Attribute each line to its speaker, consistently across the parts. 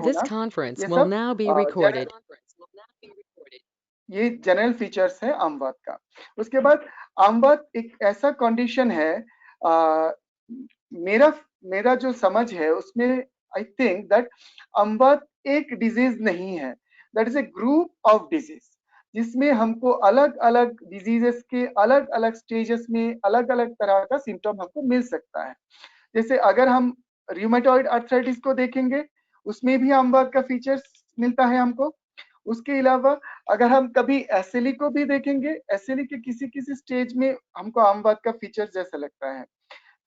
Speaker 1: This
Speaker 2: होना,
Speaker 1: conference
Speaker 2: ये
Speaker 1: will
Speaker 2: सब
Speaker 1: now be
Speaker 2: जनरल
Speaker 1: recorded.
Speaker 2: ये जनरल फीचर्स है आमवाद का। उसके बाद आमवाद एक ऐसा कंडीशन है, अ, मेरा मेरा जो समझ है उसमें आई थिंक दैट अमवाद एक डिजीज नहीं है, that is a group of disease जिसमें हमको अलग अलग डिजीजेस के अलग अलग स्टेजेस में अलग अलग तरह का सिम्टम हमको मिल सकता है। जैसे अगर हम रियूमेटॉइड आर्थराइटिस को देखेंगे, उसमें भी अमवाद का फीचर्स मिलता है हमको। उसके अलावा अगर हम कभी एसएलई को भी देखेंगे, एसएलई के किसी किसी स्टेज में हमको आमवाद का फीचर जैसा लगता है।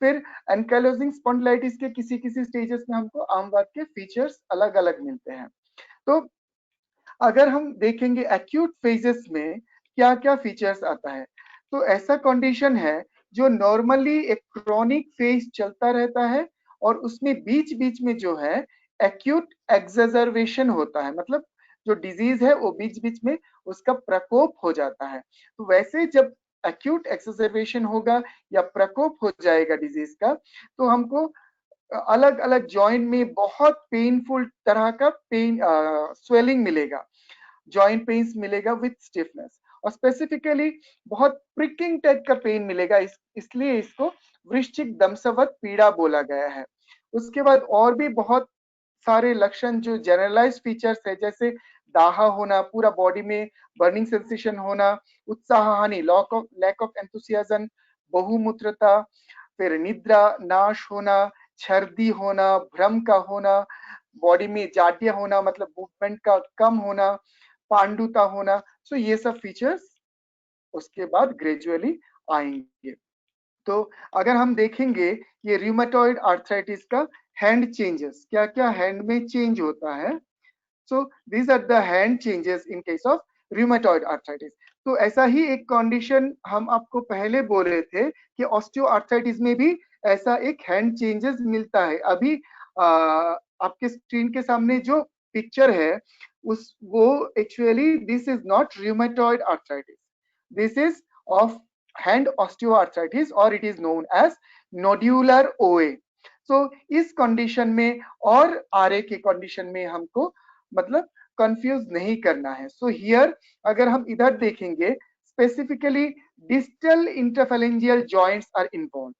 Speaker 2: फिर एनकाइलोजिंग स्पॉन्डिलाइटिस के किसी किसी स्टेजेस में हमको आमवाद के फीचर्स अलग अलग मिलते हैं। तो अगर हम देखेंगे एक्यूट फेजेस में क्या क्या फीचर्स आता है, तो ऐसा कंडीशन है जो नॉर्मली एक क्रोनिक फेज चलता रहता है और उसमें बीच बीच में जो है एक्यूट एक्सजर्वेशन होता है, मतलब जो डिजीज है वो बीच बीच में उसका प्रकोप हो जाता है। तो वैसे जब एक्यूट एक्सजर्वेशन होगा या प्रकोप हो जाएगा डिजीज का, तो हमको अलग अलग जॉइंट में बहुत पेनफुल तरह का पेन स्वेलिंग मिलेगा, जॉइंट पेन्स मिलेगा विथ स्टिफनेस, और स्पेसिफिकली बहुत प्रिकिंग टाइप का पेन मिलेगा, इसलिए इसको वृश्चिक दंशवत पीड़ा बोला गया है। उसके बाद और भी बहुत सारे लक्षण जो जनरलाइज फीचर्स है, जैसे दाहा होना, पूरा बॉडी में बर्निंग सेंसेशन होना, उत्साह हानि, लैक ऑफ एंथुसियाज्म, बहुमूत्रता, फिर निद्रा नाश होना, छर्दी होना, भ्रम का होना, बॉडी में जाड्य होना मतलब मूवमेंट का कम होना, पांडुता होना। सो ये सब फीचर्स उसके बाद ग्रेजुअली आएंगे। तो अगर हम देखेंगे ये रियूमेटॉइड आर्थराइटिस का हैंड चेंजेस, क्या क्या हैंड में चेंज होता है। So these are the hand changes in case of rheumatoid arthritis. तो ऐसा ही एक कंडीशन हम आपको पहले बोल रहे थे कि ऑस्टियो आर्थराइटिस में भी ऐसा एक हैंड चेंजेस मिलता है। अभी आपके स्क्रीन के सामने जो पिक्चर है उस वो actually this is not rheumatoid arthritis, this is of hand osteoarthritis or it is known as nodular OA। so इस कंडीशन में और आरए के कंडीशन में हमको मतलब कंफ्यूज नहीं करना है। सो हियर अगर हम इधर देखेंगे, specifically distal interphalangeal joints are involve,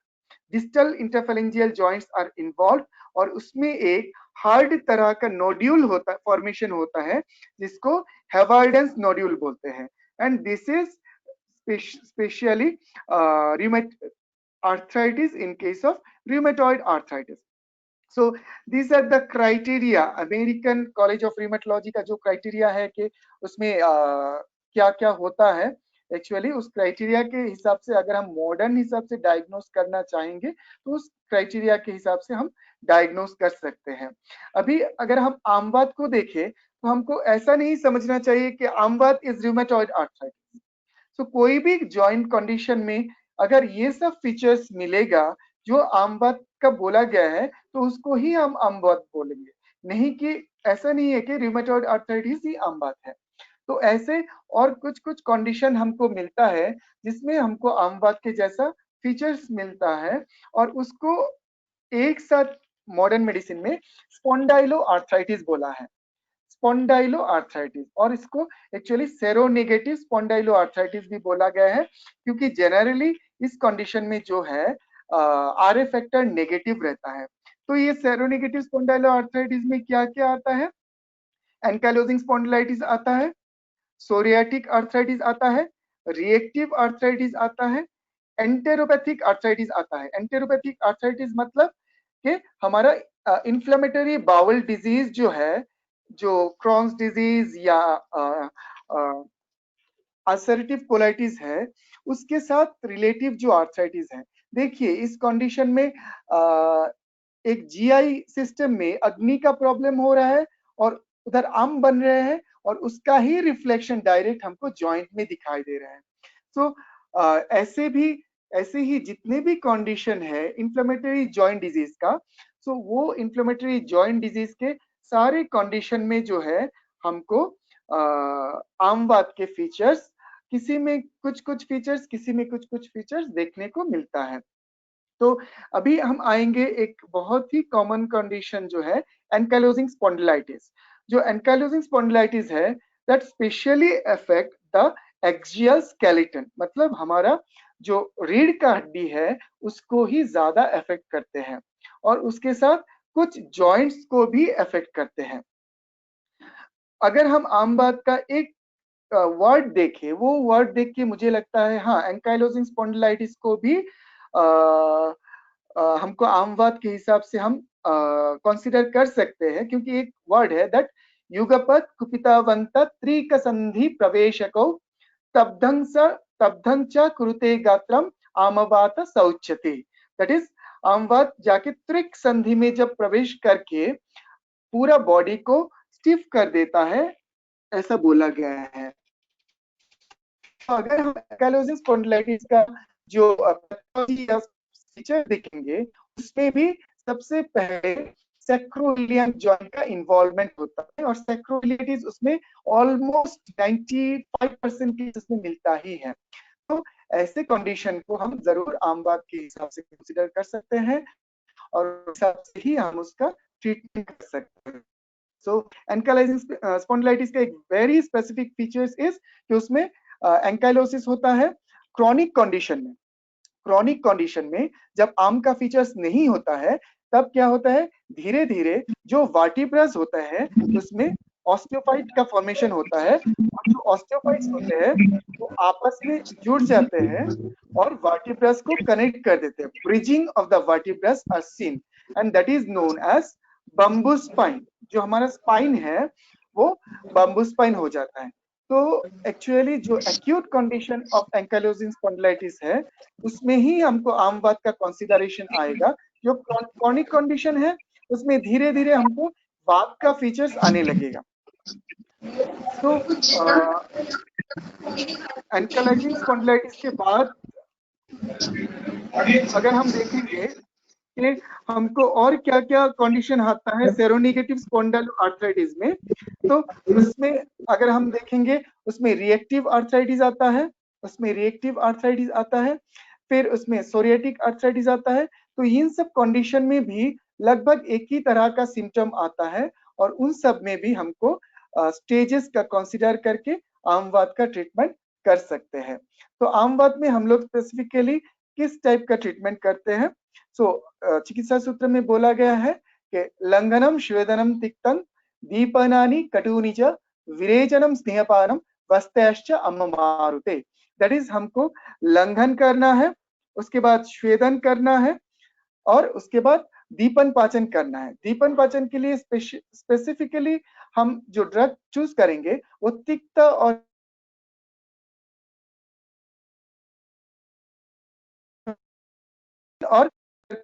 Speaker 2: distal interphalangeal joints are involve, और उसमें एक हार्ड तरह का नोड्यूल होता है, फॉर्मेशन होता है जिसको हेवार्डेंस नोड्यूल बोलते हैं। And this is specially arthritis in case of rheumatoid arthritis। so these are the criteria, American College of Rheumatology का जो क्राइटेरिया है कि उसमें क्या क्या होता है, एक्चुअली उस क्राइटेरिया के हिसाब से अगर हम मॉडर्न हिसाब से डायग्नोस करना चाहेंगे तो उस क्राइटेरिया के हिसाब से हम डायग्नोस कर सकते हैं। अभी अगर हम आमवाद को देखें तो हमको ऐसा नहीं समझना चाहिए कि आमवाद इज रिमेटॉइड आर्थराइटिस। तो कोई भी जॉइंट कंडीशन में अगर ये सब फीचर्स मिलेगा जो आमवाद का बोला गया है तो उसको ही हम आमवाद बोलेंगे, नहीं कि ऐसा नहीं है कि रिमेटॉइड आर्थराइटिस ही आमवाद है। तो ऐसे और कुछ कुछ कंडीशन हमको मिलता है जिसमें हमको आमवाद के जैसा फीचर्स मिलता है, और उसको एक साथ मॉडर्न मेडिसिन में स्पॉन्डाइलो आर्थराइटिस बोला है, स्पॉन्डाइलो आर्थराइटिस, और इसको एक्चुअली सेरोनेगेटिव स्पॉन्डाइलो आर्थराइटिस भी बोला गया है, क्योंकि जनरली इस कंडीशन में जो है आर ए फैक्टर नेगेटिव रहता है। तो ये सेरोनेगेटिव स्पॉन्डाइलो आर्थराइटिस में क्या क्या आता है, एनकाइलोजिंग स्पॉन्डिलाइटिस आता है, सोरियाटिक आर्थराइटिस आता है, रिएक्टिव आर्थराइटिस आता है, एंटेरोपैथिक आर्थराइटिस आता है। एंटेरोपैथिक आर्थराइटिस मतलब कि हमारा इन्फ्लेमेटरी बाउल डिजीज जो है, जो क्रॉन्स डिजीज या अल्सरेटिव कोलाइटिस है, उसके साथ रिलेटिव जो आर्थराइटिस है। देखिए इस कंडीशन में एक जीआई सिस्टम में अग्नि का प्रॉब्लम हो रहा है और उधर आम बन रहे हैं, और उसका ही रिफ्लेक्शन डायरेक्ट हमको जॉइंट में दिखाई दे रहा है। तो ऐसे ही जितने भी कंडीशन है इंफ्लेमेटरी जॉइंट डिजीज का, सो वो इंफ्लेमेटरी जॉइंट डिजीज के सारे कंडीशन में जो है हमको आमवाद के फीचर्स, किसी में कुछ कुछ फीचर्स, किसी में कुछ कुछ फीचर्स देखने को मिलता है। तो अभी हम आएंगे एक बहुत ही कॉमन कंडीशन जो है एंकाइलोजिंग स्पॉन्डिलाइटिस। जो एंकाइलोजिंग स्पॉन्डिलाइटिस है that specially affect the axial skeleton, मतलब हमारा जो रीढ़ का हड्डी है उसको ही ज्यादा अफेक्ट करते हैं और उसके साथ कुछ जॉइंट्स को भी अफेक्ट करते हैं। अगर हम आम बात का एक वर्ड देखें, वो वर्ड देख के मुझे लगता है हाँ एंकाइलोजिंग स्पॉन्डिलाइटिस को भी हमको आम बात के हिसाब से हम कंसीडर कर सकते हैं, क्योंकि एक वर्ड है दैट युगपत कुपितावंत त्रिक संधि प्रवेशको तब्धं च कुरुते गात्रम आमवात सौच्यते। दैट इज आमवात जाके त्रिक संधि में जब प्रवेश करके पूरा बॉडी को स्टिफ कर देता है, ऐसा बोला गया है। तो अगर हम एंकाइलोजिंग स्पॉन्डिलाइटिस का जो पैथोलॉजी या फीचर देखेंगे उसमें भी सबसे पहले सैक्रोइलियन जॉइंट का इन्वॉल्वमेंट होता है और सैक्रोइलियटिस उसमें ऑलमोस्ट 95% केसेस में मिलता ही है। तो ऐसे कंडीशन को हम जरूर आम बात के हिसाब से कंसीडर कर सकते हैं और उस हिसाब से ही हम उसका ट्रीटमेंट कर सकते हैं। सो एंकाइलोजिंग स्पॉन्डिलाइटिस का एक वेरी स्पेसिफिक फीचर्स इज कि उसमें एंकाइलोसिस होता है क्रॉनिक कंडीशन में। क्रॉनिक कंडीशन में जब आम का फीचर्स नहीं होता है तब क्या होता है, धीरे धीरे जो वर्टिब्रस होता है उसमें ऑस्टियोफाइट का फॉर्मेशन होता है और जो ऑस्टियोफाइट्स होते हैं वो आपस में जुड़ जाते हैं और वर्टिब्रस को कनेक्ट कर देते हैं। Bridging of the vertebrae are seen and that is known as bamboo spine. जो हमारा स्पाइन है वो बम्बू स्पाइन हो जाता है। तो एक्चुअली जो acute condition of ankylosing spondylitis है उसमें ही हमको आम बात का कंसीडरेशन आएगा। जो क्रॉनिक कंडीशन है उसमें धीरे धीरे हमको बात का फीचर्स आने लगेगा। तो एंकाइलोजिंग स्पॉन्डिलाइटिस के बाद अगर हम देखेंगे कि हमको और क्या क्या कंडीशन आता है सेरोनेगेटिव स्पॉन्डल आर्थराइटिस में, तो उसमें अगर हम देखेंगे उसमें रिएक्टिव आर्थराइटिस आता है, फिर उसमें सोरियाटिक आर्थराइटिस आता है। तो इन सब कंडीशन में भी लगभग एक ही तरह का सिम्टम आता है और उन सब में भी हमको स्टेजेस का कंसीडर करके आमवात का ट्रीटमेंट कर सकते हैं। तो आमवात में हम लोग स्पेसिफिकली किस टाइप का ट्रीटमेंट करते हैं? सो चिकित्सा सूत्र में बोला गया है कि लंघनम श्वेदनम तिक्तं दीपनानि कटूनि च विरेचनम स्नेहपानम वस्त्याश्च अम्ममारुते। दैट इज हमको लंघन करना है, उसके बाद स्वेदन करना है और उसके बाद दीपन पाचन करना है। दीपन पाचन के लिए स्पेसिफिकली हम जो ड्रग चूज करेंगे वो तिक्त और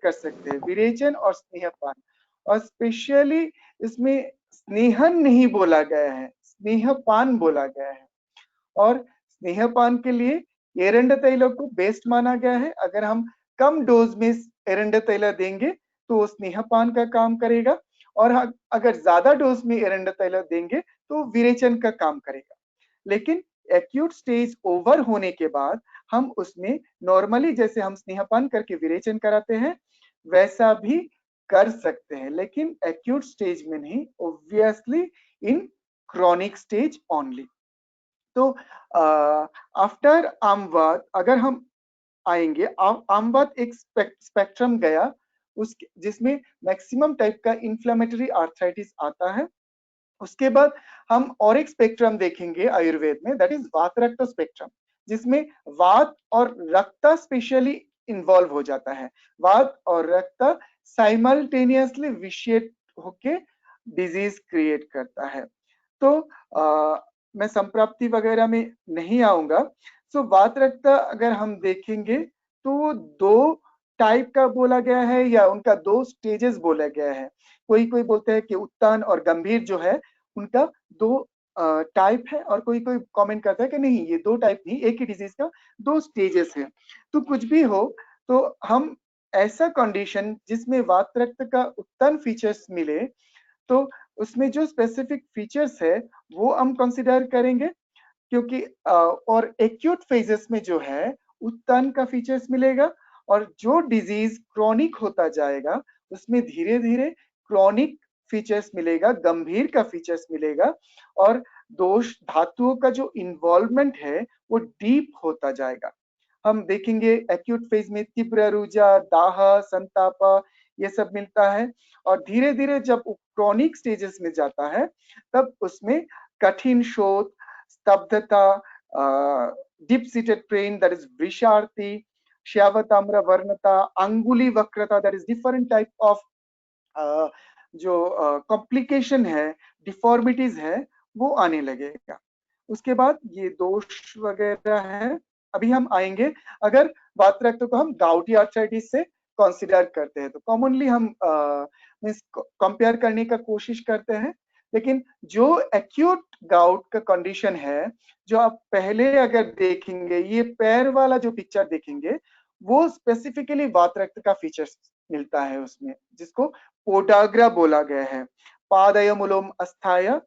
Speaker 2: कर सकते हैं, विरेचन और स्नेहपान। और स्पेशली इसमें स्नेहन नहीं बोला गया है, स्नेहपान बोला गया है। और स्नेहपान के लिए एरंड तैल को बेस्ट माना गया है। अगर हम कम डोज में एरंड तैल देंगे तो वो स्नेहपान का काम करेगा और अगर ज्यादा डोज में एरंड तैल देंगे तो विरेचन का काम करेगा। लेकिन एक्यूट स्टेज ओवर होने के बाद हम उसमें नॉर्मली जैसे हम स्नेहपान करके विरेचन कराते हैं वैसा भी कर सकते हैं, लेकिन एक्यूट स्टेज में नहीं, ऑब्वियसली इन क्रॉनिक स्टेज ओनली। तो आफ्टर आमवात अगर हम आएंगे, आमवात एक स्पेक्ट्रम गया उस जिसमें मैक्सिमम टाइप का इंफ्लेमेटरी आर्थराइटिस आता है। उसके बाद हम और एक स्पेक्ट्रम देखेंगे आयुर्वेद में, दैट इज वात रक्त स्पेक्ट्रम, जिसमें वात और रक्त स्पेशली इन्वॉल्व हो जाता है। वात और रक्त साइमल्टेनियसली विशिएट होके डिजीज क्रिएट करता है। तो मैं संप्राप्ति वगैरह में नहीं आऊंगा। सो वात रक्त अगर हम देखेंगे तो दो टाइप का बोला गया है या उनका दो स्टेजेस बोला गया है। कोई कोई बोलते हैं कि उत्तान और गंभीर जो है उनका दो टाइप है और कोई कोई कमेंट करता है कि नहीं ये दो टाइप नहीं, एक ही डिजीज का दो स्टेजेस है। तो कुछ भी हो तो हम ऐसा कंडीशन जिसमें वात रक्त का उत्तान फीचर्स मिले तो उसमें जो स्पेसिफिक फीचर्स है वो हम कंसिडर करेंगे, क्योंकि और एक्यूट फेजेस में जो है उत्तान का फीचर्स मिलेगा और जो डिजीज क्रॉनिक होता जाएगा उसमें धीरे धीरे क्रॉनिक फीचर्स मिलेगा, गंभीर का फीचर्स मिलेगा, और दोष धातुओं का जो इन्वॉल्वमेंट है वो डीप होता जाएगा। हम देखेंगे एक्यूट फेज में तीव्र रुजा, दाह, संताप ये सब मिलता है, और धीरे धीरे जब क्रॉनिक स्टेजेस में जाता है तब उसमें कठिन शोथ, स्तब्धता, deep seated pain that is वृषार्थी, श्यावताम्र वर्णता, अंगुली वक्रता that is different type of जो कॉम्प्लिकेशन है, डिफॉर्मिटीज है, वो आने लगेगा। उसके बाद ये दोष वगैरह है। अभी हम आएंगे, अगर वात रक्त को हम गाउटी आर्थराइटिस से कंसीडर करते हैं तो कॉमनली हम मींस कंपेयर करने का कोशिश करते हैं, लेकिन जो एक्यूट गाउट का कंडीशन है, जो आप पहले अगर देखेंगे, ये पैर वाला जो पिक्चर देखेंगे, वो स्पेसिफिकली वात रक्त का फीचर्स मिलता है उसमें, जिसको पोडाग्रा बोला गया है। पादय मूलम अस्थाय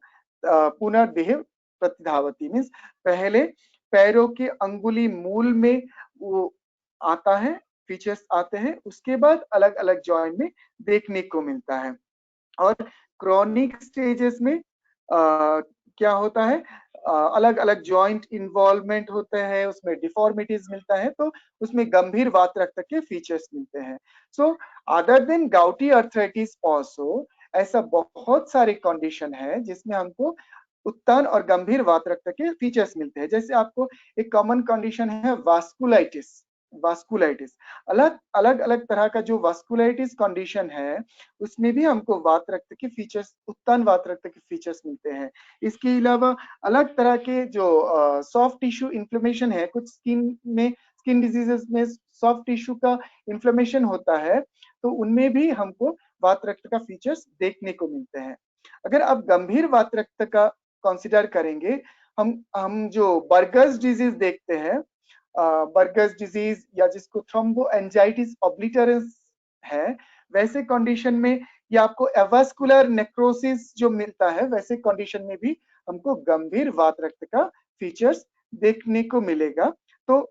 Speaker 2: पुनर्देह प्रतिधावती, मीन्स पहले पैरों के अंगुली मूल में वो आता है, फीचर्स आते हैं, उसके बाद अलग अलग जॉइंट में देखने को मिलता है। और क्रॉनिक स्टेजेस में क्या होता है, अलग अलग जॉइंट इन्वॉल्वमेंट होते हैं, उसमें डिफॉर्मिटीज मिलता है, तो उसमें गंभीर वात रक्त के फीचर्स मिलते हैं। So other than गाउटी arthritis also ऐसा बहुत सारे कंडीशन है जिसमें हमको उत्तन और गंभीर वात रक्त के फीचर्स मिलते हैं। जैसे आपको एक कॉमन कंडीशन है वास्कुलाइटिस। वास्कुलाइटिस अलग अलग अलग तरह का जो वास्कुलाइटिस कंडीशन है, उसमें भी हमको वात रक्त के फीचर्स, उत्तन वात रक्त के फीचर्स मिलते हैं। इसके अलावा अलग तरह के जो सॉफ्ट टिश्यू इन्फ्लेमेशन है, कुछ स्किन डिजीजेस में सॉफ्ट टिश्यू का इन्फ्लेमेशन होता है, तो उनमें भी हमको वात रक्त का फीचर्स देखने को मिलते हैं। अगर आप गंभीर वात रक्त का कंसिडर करेंगे, हम जो बर्गर्स डिजीज देखते हैं, बर्गर्स डिजीज या जिसको थ्रोम्बोएंजाइटिस ऑब्लिटरस है, वैसे कंडीशन में या आपको एवास्कुलर नेक्रोसिस जो मिलता है, वैसे कंडीशन में भी हमको गंभीर वात रक्त का फीचर्स देखने को मिलेगा। तो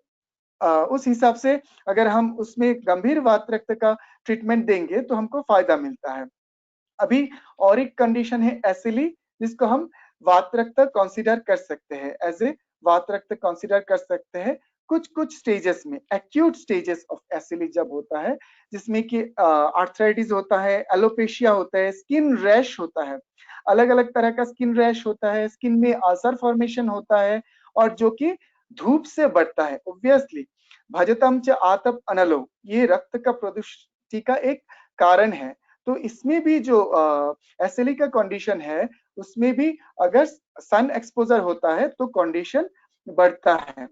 Speaker 2: उस हिसाब से अगर हम उसमें गंभीर वात रक्त का ट्रीटमेंट देंगे तो हमको फायदा मिलता है। अभी और एक कंडीशन है एसिली, जिसको हम वात रक्त कंसीडर कर सकते हैं, एज ए वात रक्त कंसीडर कर सकते हैं कुछ कुछ स्टेजेस में। एक्यूट स्टेजेस ऑफ एसिली जब होता है, जिसमें कि आर्थराइटिस होता है, एलोपेशिया होता है, स्किन रैश होता है, अलग अलग तरह का स्किन रैश होता है, स्किन में अल्सर फॉर्मेशन होता है, और जो कि धूप से बढ़ता है। ऑब्वियसली भजतम च आतप अनलो, ये रक्त का प्रदूषित का एक कारण है। तो इसमें भी जो एसएलई का कंडीशन है, उसमें भी अगर सन एक्सपोजर होता है तो कंडीशन बढ़ता है,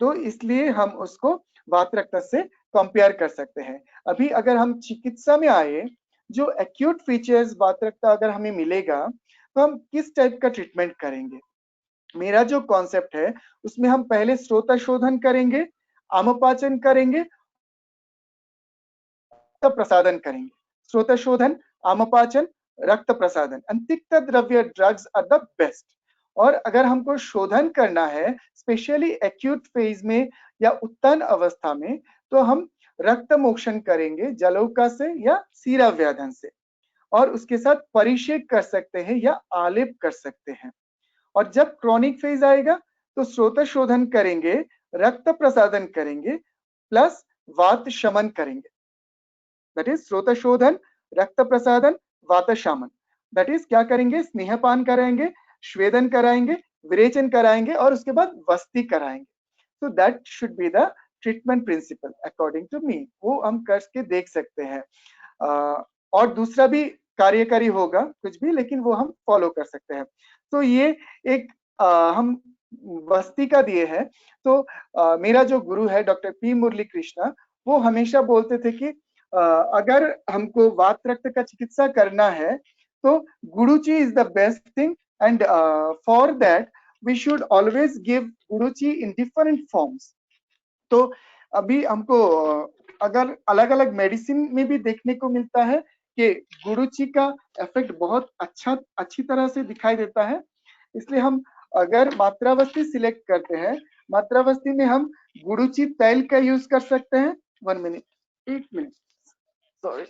Speaker 2: तो इसलिए हम उसको वात रक्त से कंपेयर कर सकते हैं। अभी अगर हम चिकित्सा में आए, जो एक्यूट फीचर्स वात रक्त अगर हमें मिलेगा तो हम किस टाइप का ट्रीटमेंट करेंगे। मेरा जो कॉन्सेप्ट है उसमें हम पहले स्रोत शोधन करेंगे, आमपाचन करेंगे, प्रसादन करेंगे। स्रोत शोधन, आमपाचन, रक्त प्रसादन, तिक्त द्रव्य ड्रग्स आर द बेस्ट। और अगर हमको शोधन करना है स्पेशली एक्यूट फेज में या उत्तन अवस्था में, तो हम रक्त मोक्षण करेंगे जलौका से या सीरा व्याधन से, और उसके साथ परिषेक कर सकते हैं या आलेप कर सकते हैं। और जब क्रॉनिक फेज आएगा तो स्रोत शोधन करेंगे, रक्त प्रसादन करेंगे, प्लस वात शमन करेंगे। दैट इज स्रोत शोधन, रक्त प्रसादन, वात शमन। दैट इज क्या करेंगे, स्नेहपान कराएंगे, श्वेदन कराएंगे, विरेचन कराएंगे, और उसके बाद वस्ती कराएंगे। So that should be the treatment principle according to me. वो हम करके देख सकते हैं। और दूसरा भी कार्यकारी होगा कुछ भी, लेकिन वो हम फॉलो कर सकते हैं। तो ये एक हम वस्ती का दिए है। तो मेरा जो गुरु है डॉक्टर पी मुरली कृष्णा, वो हमेशा बोलते थे कि अगर हमको वात रक्त का चिकित्सा करना है तो guruchi is the best thing, and for that we should always give guruchi in different forms. तो अभी हमको अगर अलग अलग मेडिसिन में भी देखने को मिलता है कि गुरुची का इफेक्ट बहुत अच्छी तरह से दिखाई देता है। इसलिए हम अगर मात्रावस्ती सिलेक्ट करते हैं, मात्रावस्ती में हम गुरुची तैल का यूज कर सकते हैं, 1 मिनट, 1 मिनट, सॉरी।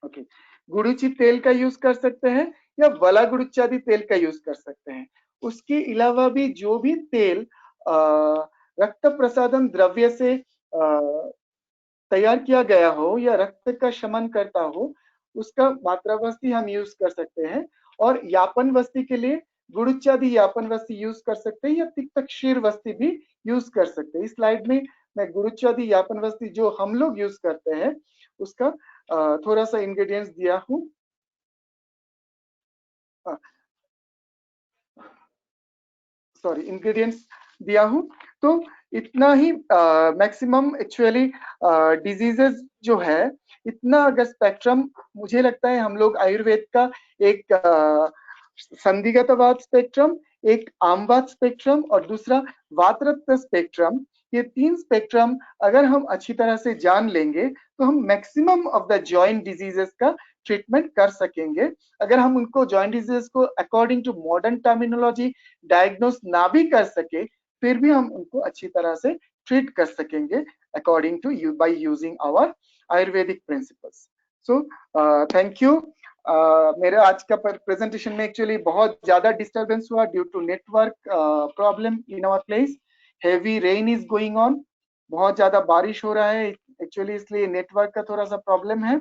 Speaker 2: ओके, गुड़ुचि तेल का यूज कर सकते हैं या वला गुड़ुचादि तेल का यूज कर सकते हैं। उसके अलावा भी जो भी तेल रक्त प्रसादन द्रव्य से तैयार किया गया हो या रक्त का शमन करता हो, उसका मात्रावस्ती हम यूज कर सकते हैं। और यापन वस्ती के लिए गुड़ुचादि यापन वस्ती यूज कर सकते हैं या तिक्त क्षीर वस्ती भी यूज कर सकते हैं। इस स्लाइड में मैं गुड़ुचादि यापन वस्ती जो हम लोग यूज करते हैं उसका थोड़ा सा इंग्रेडिएंट्स दिया हूँ। सॉरी, इंग्रेडिएंट्स दिया हूँ। तो इतना ही मैक्सिमम एक्चुअली डिजीजेस जो है, इतना अगर स्पेक्ट्रम, मुझे लगता है हम लोग आयुर्वेद का एक संधिगतवात स्पेक्ट्रम, एक आमवात स्पेक्ट्रम और दूसरा वातरक्त स्पेक्ट्रम, ये 3 स्पेक्ट्रम अगर हम अच्छी तरह से जान लेंगे तो हम maximum of the joint diseases का ट्रीटमेंट कर सकेंगे। अगर हम उनको जॉइंट डिजीज को according to modern terminology diagnose ना भी कर सके, फिर भी हम उनको अच्छी तरह से ट्रीट कर सकेंगे according to you by using our Ayurvedic principles. So thank you. मेरे आज का प्रेजेंटेशन में एक्चुअली बहुत ज्यादा डिस्टरबेंस हुआ due to network problem in our place. Heavy rain is going on, बहुत ज्यादा बारिश हो रहा है एक्चुअली, इसलिए नेटवर्क का थोड़ा सा प्रॉब्लम है।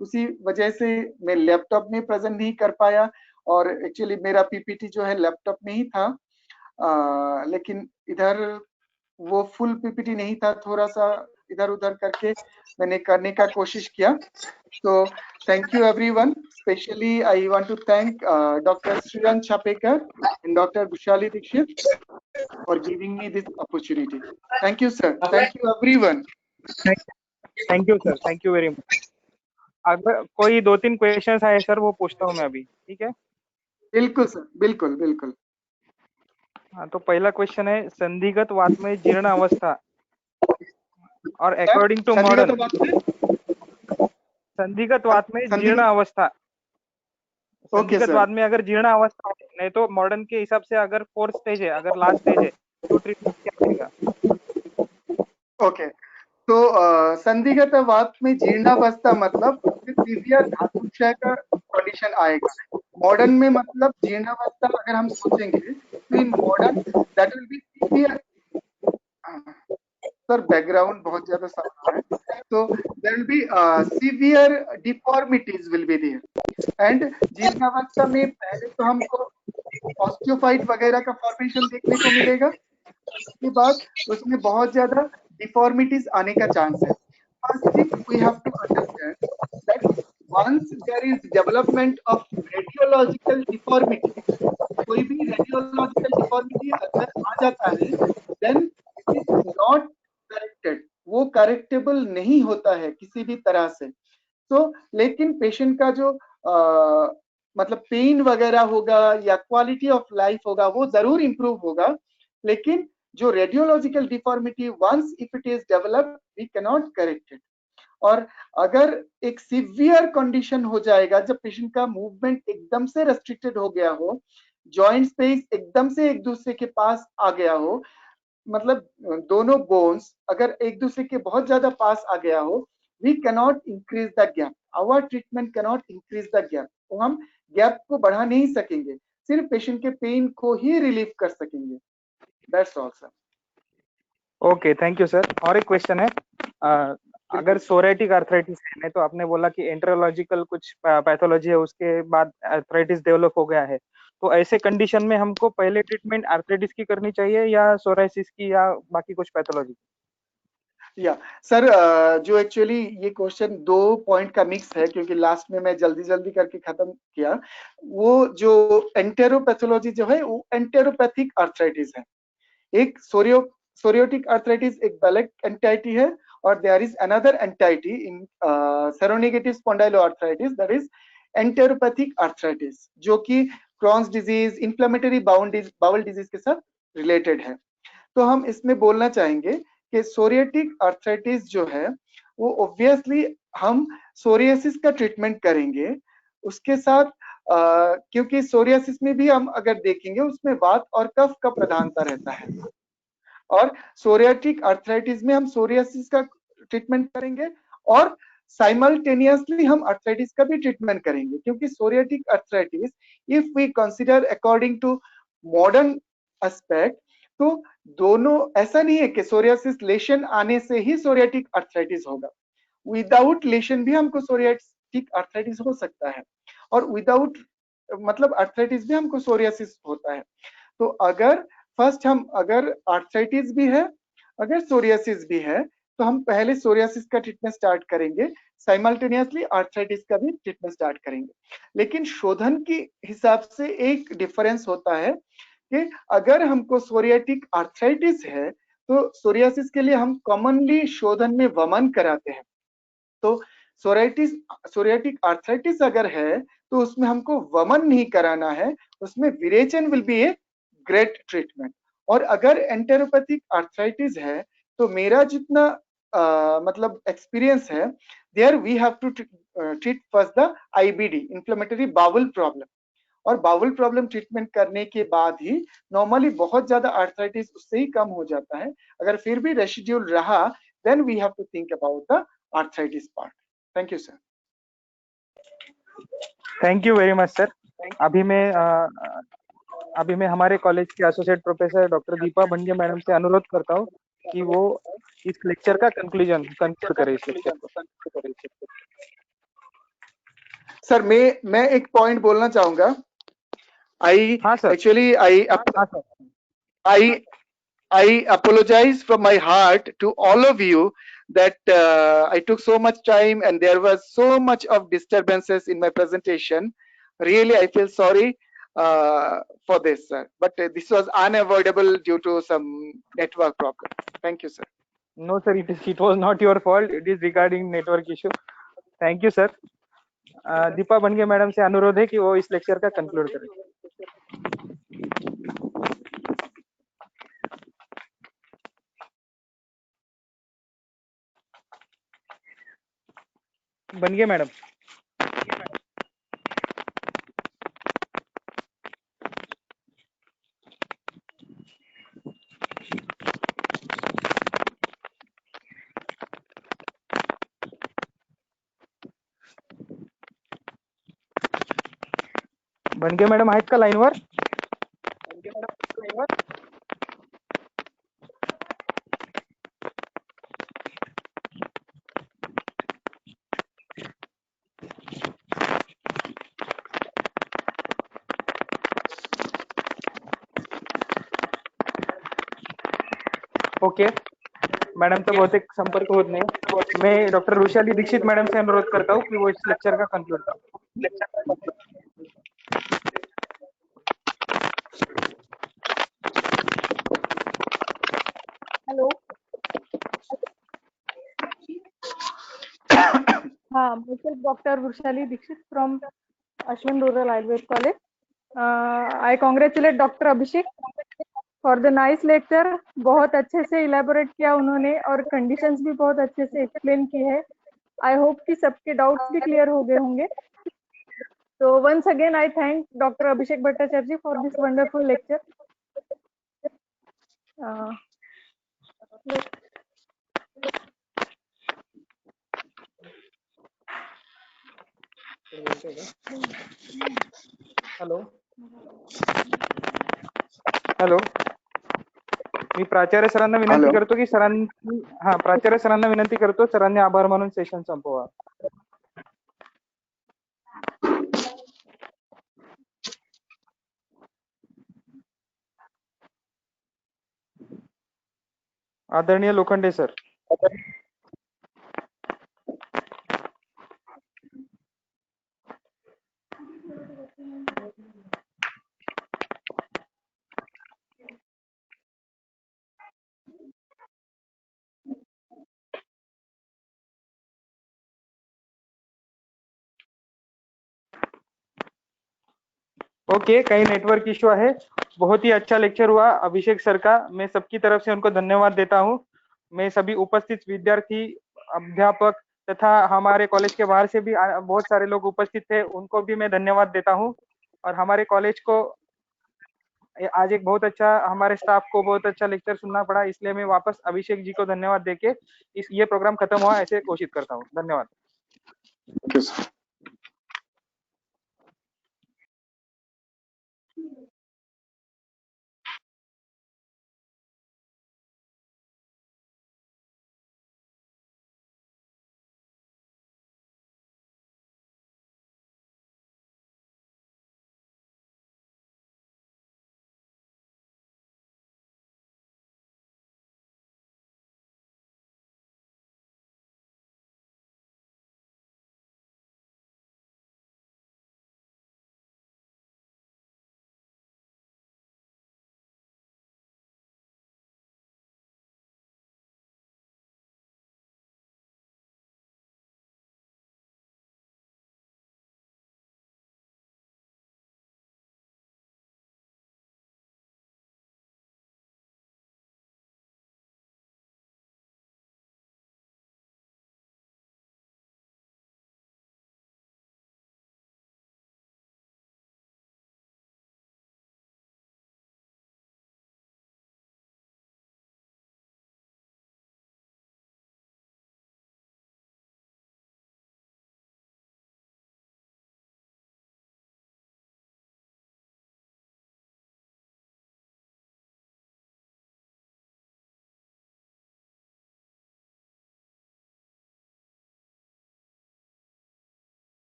Speaker 2: उसी वजह से मैं लैपटॉप में प्रेजेंट नहीं कर पाया, और एक्चुअली मेरा पीपीटी जो है लैपटॉप में ही था, लेकिन इधर वो फुल पीपीटी नहीं था, थोड़ा सा इधर उधर करके मैंने करने का कोशिश किया। So thank you everyone. Especially I want to thank Dr. Sriran Chapekar and Dr. Bushali Dikshit for giving me this opportunity. Thank you sir. Thank you everyone.
Speaker 1: Thank you sir, thank you very much. अगर कोई 2-3 questions आए sir, वो पूछता हूँ मैं अभी, ठीक है?
Speaker 2: बिल्कुल सर, बिल्कुल बिल्कुल।
Speaker 1: हाँ, तो पहला क्वेश्चन है, संधिगत वात में जीर्ण अवस्था और अकॉर्डिंग टू मॉडर्न, संधिगत वात में जीर्ण अवस्था, संधिगत वात में अगर जीर्ण अवस्था है, नहीं तो मॉडर्न के हिसाब से अगर 4th स्टेज है, अगर लास्ट स्टेज है, तो ट्रीटमेंट क्या रहेगा?
Speaker 2: ओके, तो संधिगत वात में जीर्णावस्था मतलब सीवियर धातु क्षय का कंडीशन आएगा। मॉडर्न में मतलब जीर्णावस्था अगर हम सोचेंगे तो in modern that will be severe. Sir background बहुत ज्यादा साउंड आ रहा है। तो there will be severe deformities will be there. And जीर्णावस्था में पहले तो हमको ऑस्टियोफाइट वगैरह का फॉर्मेशन देखने को मिलेगा, उसके बाद उसमें बहुत ज्यादा डिफॉर्मिटीज आने का चांस है। First thing we have to understand that once there is development of radiological deformity, कोई भी रेडियोलॉजिकल डिफॉर्मिटी अगर आ जाता है, then it is not corrected, वो करेक्टेबल नहीं होता है किसी भी तरह से। तो लेकिन पेशेंट का जो मतलब पेन वगैरह होगा या क्वालिटी ऑफ लाइफ होगा वो जरूर इंप्रूव होगा, लेकिन जो radiological deformity once if it is developed we can not correct it. और अगर एक सीवियर कंडीशन हो जाएगा, जब पेशेंट का मूवमेंट एकदम से रेस्ट्रिक्टेड हो गया हो, जॉइंट स्पेस एकदम से एक दूसरे के पास आ गया हो, मतलब दोनों बोन्स अगर एक दूसरे के बहुत ज्यादा पास आ गया हो, we cannot increase the gap, our treatment cannot increase the gap. तो हम गैप को बढ़ा नहीं सकेंगे, सिर्फ पेशेंट के पेन को ही रिलीव कर सकेंगे। That's all sir.
Speaker 1: Okay, thank you sir. और एक क्वेश्चन है, अगर सोरेटिक आर्थराइटिस है, नहीं तो आपने बोला कि एंट्रोलॉजिकल कुछ पैथोलॉजी है, उसके बाद आर्थराइटिस डेवलप हो गया है, तो ऐसे कंडीशन में हमको पहले ट्रीटमेंट आर्थराइटिस की करनी चाहिए या सोराइसिस की या बाकी कुछ पैथोलॉजी?
Speaker 2: या सर, जो एक्चुअली ये क्वेश्चन 2 पॉइंट का मिक्स है, क्योंकि लास्ट में मैं जल्दी जल्दी करके खत्म किया। वो जो एंटेरोपैथोलॉजी जो है वो एंटेरोपैथिक आर्थराइटिस है। एक सोरियोटिक आर्थराइटिस एक अलग एंटाइटी है, और there is another entity in seronegative spondyloarthritis, that is enteropathic arthritis, जो कि Crohn's disease, inflammatory bowel disease के साथ रिलेटेड है। तो हम इसमें बोलना चाहेंगे कि सोरियाटिक आर्थराइटिस जो है वो ऑब्वियसली हम सोरियासिस का ट्रीटमेंट करेंगे उसके साथ, क्योंकि सोरियासिस में भी हम अगर देखेंगे उसमें वात और कफ का प्रधानता रहता है, और सोरियाटिक आर्थराइटिस में हम सोरियासिस का ट्रीटमेंट करेंगे और साइमल्टेनियसली हम अर्थराइटिस का भी ट्रीटमेंट करेंगे, क्योंकि psoriatic arthritis if we consider according to modern aspect, तो दोनों ऐसा नहीं है कि सोरियासिस लेशन आने से ही सोरियाटिक अर्थराइटिस होगा, विदाउट लेशन भी हमको सोरियाटिक अर्थराइटिस हो सकता है, और विदाउट मतलब अर्थराइटिस भी हमको सोरियासिस होता है। तो अगर फर्स्ट हम अगर अर्थराइटिस भी है, अगर सोरियासिस भी है, तो हम पहले सोरियासिस का ट्रीटमेंट स्टार्ट करेंगे, साइमल्टेनियसली अर्थराइटिस का भी ट्रीटमेंट स्टार्ट करेंगे। लेकिन शोधन के हिसाब से एक डिफरेंस होता है कि अगर हमको सोरियाटिक अर्थराइटिस है तो सोरियासिस के लिए हम कॉमनली शोधन में वमन कराते हैं। तो सोरियाटिक अर्थराइटिस अगर है तो उसमें हमको वमन नहीं कराना है, उसमें विरेचन will be a great treatment. और अगर एंटेरोपैथिक अर्थराइटिस है तो मेरा जितना मतलब एक्सपीरियंस है, there we have to treat first the IBD, inflammatory bowel problem, और बाउल प्रॉब्लम ट्रीटमेंट करने के बाद ही नॉर्मली बहुत ज्यादा अर्थराइटिस उससे ही कम हो जाता है। अगर फिर भी रेसिड्यूल रहा, then we have to think about the arthritis part. Thank you, sir.
Speaker 1: Thank you very much sir. अभी मैं हमारे कॉलेज के associate professor doctor Deepa Bhange madam से अनुरोध करता हूँ कि वो इस लेक्चर का कंक्लूड करें इस लेक्चर को।
Speaker 2: सर मैं एक पॉइंट बोलना चाहूंगा।
Speaker 1: हाँ sir.
Speaker 2: Actually I apologize from my heart to all of you that I took so much time and there was so much of disturbances in my presentation. Really, I feel sorry for this, sir. But this was unavoidable due to some network problem. Thank you, sir.
Speaker 1: No, sir, it was not your fault. It is regarding network issue. Thank you, sir. Deepa Bhange madam से अनुरोध है कि वो इस lecture का conclude करें। भंगे madam. भंगे madam आहेत का लाईनवर? ओके, मैडम तो बहुतेक संपर्क होत नाही। मैं डॉक्टर वृषाली दीक्षित मैडम से अनुरोध करता हूँ कि वो इस लेक्चर का कंक्लूड करें।
Speaker 3: हेलो। हाँ, myself Dr. Vrushali Dixit from Ashwin Rural Ayurved College. I congratulate Dr. Abhishek for the nice lecture. बहुत अच्छे से इलेबोरेट किया उन्होंने और कंडीशंस भी बहुत अच्छे से एक्सप्लेन की है। आई होप कि सबके डाउट्स भी क्लियर हो गए होंगे। So once again I thank Dr. Abhishek Bhattacharya for this wonderful lecture.
Speaker 1: Hello hello, मी प्राचार्य सरांना विनंती करतो की प्राचार्य सरांना विनंती करतो सरांनी आभार मानून सेशन संपवा। आदरणीय लोखंडे सर। ओके, कहीं नेटवर्क इश्यू है। बहुत ही अच्छा लेक्चर हुआ अभिषेक सर का, मैं सबकी तरफ से उनको धन्यवाद देता हूं। मैं सभी उपस्थित विद्यार्थी, अध्यापक तथा हमारे कॉलेज के बाहर से भी बहुत सारे लोग उपस्थित थे, उनको भी मैं धन्यवाद देता हूं। और हमारे कॉलेज को आज एक बहुत अच्छा हमारे स्टाफ को बहुत अच्छा लेक्चर सुनना पड़ा, इसलिए मैं वापस अभिषेक जी को धन्यवाद देके ये प्रोग्राम खत्म हुआ ऐसे घोषित करता हूँ। धन्यवाद।